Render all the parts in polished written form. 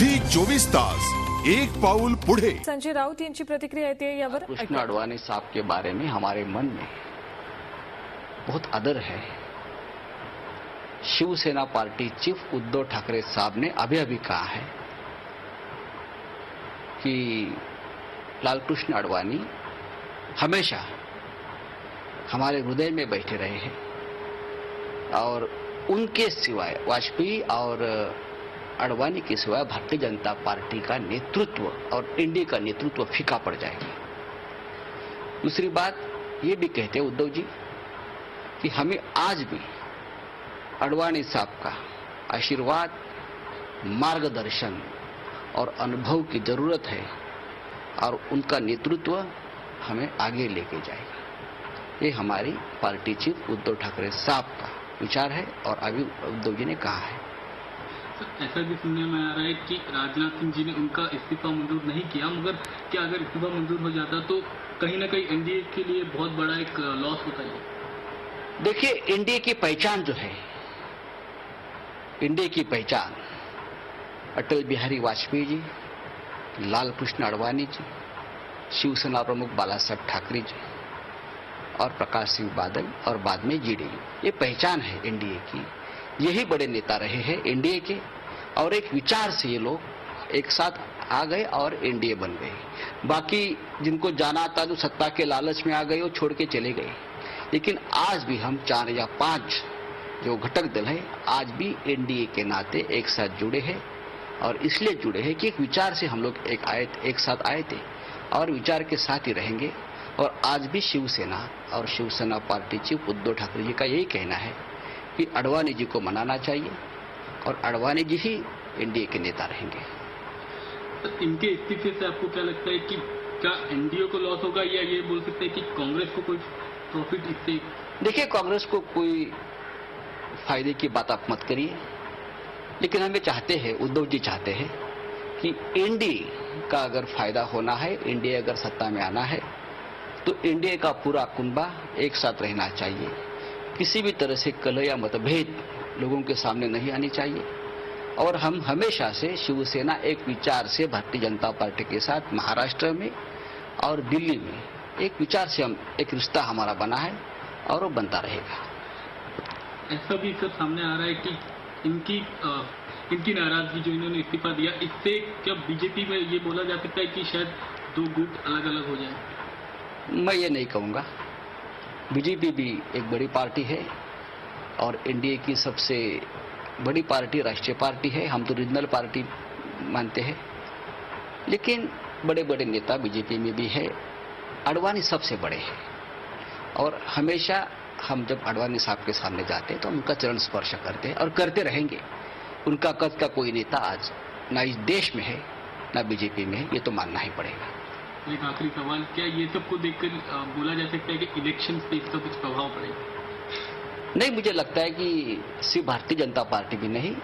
झी 24 तास एक पाऊल पुढे। संजय राऊत यांची प्रतिक्रिया येते यावर। कृष्ण अडवाणी साहब के बारे में हमारे मन में बहुत आदर है। शिवसेना पार्टी चीफ उद्धव ठाकरे साहब ने अभी कहा है कि लालकृष्ण अडवाणी हमेशा हमारे हृदय में बैठे रहे हैं और उनके सिवाय वाजपेयी और अडवाणी के सिवाय भारतीय जनता पार्टी का नेतृत्व और एनडीए का नेतृत्व फीका पड़ जाएगा। दूसरी बात ये भी कहते हैं उद्धव जी कि हमें आज भी अडवाणी साहब का आशीर्वाद, मार्गदर्शन और अनुभव की जरूरत है और उनका नेतृत्व हमें आगे लेके जाएगा। ये हमारी पार्टी चीफ उद्धव ठाकरे साहब का विचार है और अभी उद्धव जी ने कहा है। ऐसा भी सुनने में आ रहा है कि राजनाथ सिंह जी ने उनका इस्तीफा मंजूर नहीं किया, मगर क्या अगर इस्तीफा मंजूर हो जाता तो कहीं ना कहीं एनडीए के लिए बहुत बड़ा एक लॉस होता है। देखिए, एनडीए की पहचान जो है, एनडीए की पहचान अटल बिहारी वाजपेयी जी, लालकृष्ण अडवाणी जी, शिवसेना प्रमुख बाला साहब ठाकरे जी और प्रकाश सिंह बादल और बाद में जेडीयू, ये पहचान है एनडीए की। यही बड़े नेता रहे हैं एनडीए के और एक विचार से ये लोग एक साथ आ गए और एनडीए बन गए। बाकी जिनको जाना था जो सत्ता के लालच में आ गए वो छोड़ के चले गए। लेकिन आज भी हम 4 या 5 जो घटक दल है आज भी एनडीए के नाते एक साथ जुड़े हैं और इसलिए जुड़े हैं कि एक विचार से हम लोग एक साथ आए थे और विचार के साथ ही रहेंगे। और आज भी शिवसेना और शिवसेना पार्टी चीफ उद्धव ठाकरे जी का यही कहना है कि अडवाणी जी को मनाना चाहिए और अडवाणी जी ही एनडीए के नेता रहेंगे। तो इनके इस्तीफे से आपको क्या लगता है कि क्या एनडीए को लॉस होगा या ये बोल सकते हैं कि कांग्रेस को कोई प्रॉफिट इससे? देखिए, कांग्रेस को कोई फायदे की बात आप मत करिए, लेकिन हमें चाहते हैं, उद्धव जी चाहते हैं कि एनडीए का अगर फायदा होना है, एनडीए अगर सत्ता में आना है तो एनडीए का पूरा कुनबा एक साथ रहना चाहिए। किसी भी तरह से कलह या मतभेद लोगों के सामने नहीं आनी चाहिए। और हम हमेशा से शिवसेना एक विचार से भारतीय जनता पार्टी के साथ महाराष्ट्र में और दिल्ली में एक विचार से हम एक रिश्ता हमारा बना है और वो बनता रहेगा। ऐसा भी सर सामने आ रहा है कि इनकी नाराजगी जो इन्होंने इस्तीफा दिया, इससे क्या बीजेपी में ये बोला जा सकता है कि शायद 2 गुट अलग अलग हो जाए? मैं ये नहीं कहूँगा। बीजेपी भी एक बड़ी पार्टी है और एनडीए की सबसे बड़ी पार्टी राष्ट्रीय पार्टी है। हम तो रीजनल पार्टी मानते हैं, लेकिन बड़े बड़े नेता बीजेपी में भी है। अडवाणी सबसे बड़े हैं और हमेशा हम जब अडवाणी साहब के सामने जाते हैं तो हम उनका चरण स्पर्श करते हैं और करते रहेंगे। उनका कद का कोई नेता आज ना इस देश में है ना बीजेपी में है, ये तो मानना ही पड़ेगा। एक आखिरी सवाल, क्या ये सबको देखकर बोला जा सकता है कि इलेक्शन पे इसका कुछ प्रभाव पड़ेगा? नहीं, मुझे लगता है कि सिर्फ भारतीय जनता पार्टी भी नहीं,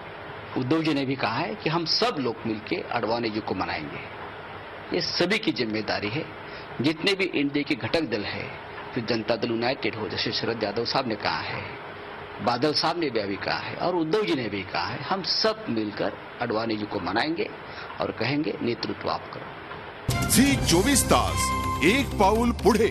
उद्धव जी ने भी कहा है कि हम सब लोग मिलकर अडवाणी जी को मनाएंगे। ये सभी की जिम्मेदारी है। जितने भी एनडीए के घटक दल है, फिर जनता दल यूनाइटेड हो, जैसे शरद यादव साहब ने कहा है, बादल साहब ने भी कहा है और उद्धव जी ने भी कहा है, हम सब मिलकर अडवाणी जी को मनाएंगे और कहेंगे नेतृत्व आप करो। झी 24 तास एक पाऊल पुढे।